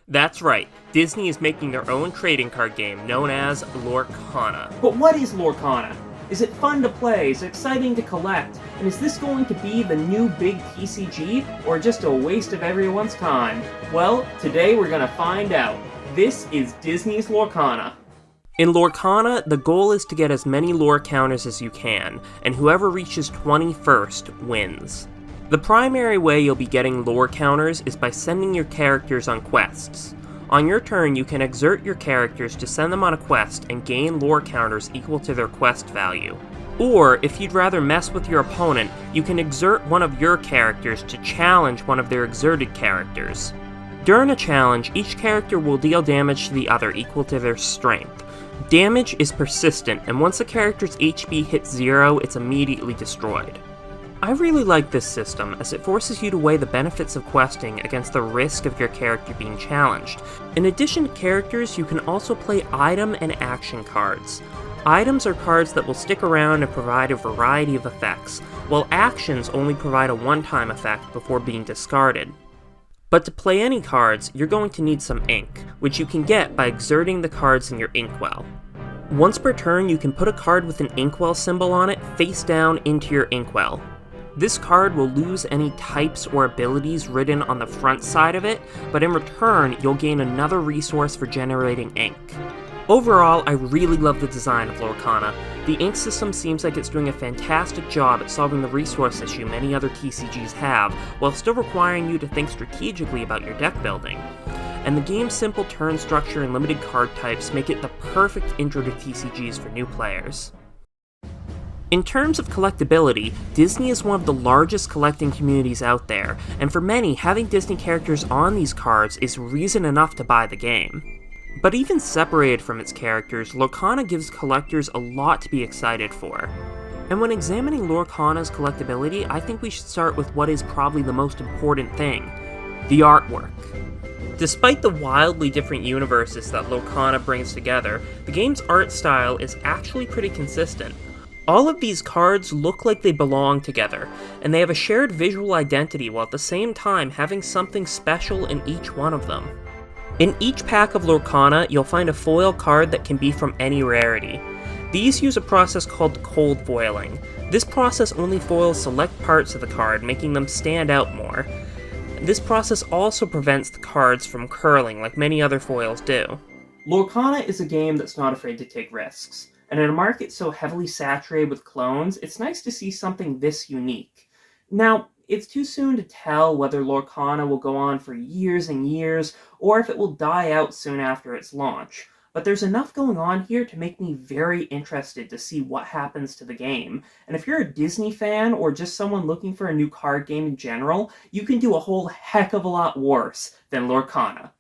That's right, Disney is making their own trading card game known as Lorcana. But what is Lorcana? Is it fun to play? Is it exciting to collect? And is this going to be the new big TCG, or just a waste of everyone's time? Well, today we're gonna find out. This is Disney's Lorcana. In Lorcana, the goal is to get as many lore counters as you can, and whoever reaches 20 first wins. The primary way you'll be getting lore counters is by sending your characters on quests. On your turn, you can exert your characters to send them on a quest and gain lore counters equal to their quest value. Or, if you'd rather mess with your opponent, you can exert one of your characters to challenge one of their exerted characters. During a challenge, each character will deal damage to the other equal to their strength. Damage is persistent, and once a character's HP hits 0, it's immediately destroyed. I really like this system, as it forces you to weigh the benefits of questing against the risk of your character being challenged. In addition to characters, you can also play item and action cards. Items are cards that will stick around and provide a variety of effects, while actions only provide a one-time effect before being discarded. But to play any cards, you're going to need some ink, which you can get by exerting the cards in your inkwell. Once per turn, you can put a card with an inkwell symbol on it face down into your inkwell. This card will lose any types or abilities written on the front side of it, but in return, you'll gain another resource for generating ink. Overall, I really love the design of Lorcana. The ink system seems like it's doing a fantastic job at solving the resource issue many other TCGs have, while still requiring you to think strategically about your deck building. And the game's simple turn structure and limited card types make it the perfect intro to TCGs for new players. In terms of collectability, Disney is one of the largest collecting communities out there, and for many, having Disney characters on these cards is reason enough to buy the game. But even separated from its characters, Lorcana gives collectors a lot to be excited for. And when examining Lorcana's collectability, I think we should start with what is probably the most important thing: the artwork. Despite the wildly different universes that Lorcana brings together, the game's art style is actually pretty consistent. All of these cards look like they belong together, and they have a shared visual identity while at the same time having something special in each one of them. In each pack of Lorcana, you'll find a foil card that can be from any rarity. These use a process called cold foiling. This process only foils select parts of the card, making them stand out more. This process also prevents the cards from curling like many other foils do. Lorcana is a game that's not afraid to take risks, and in a market so heavily saturated with clones, it's nice to see something this unique. Now, it's too soon to tell whether Lorcana will go on for years and years, or if it will die out soon after its launch, but there's enough going on here to make me very interested to see what happens to the game. And if you're a Disney fan, or just someone looking for a new card game in general, you can do a whole heck of a lot worse than Lorcana.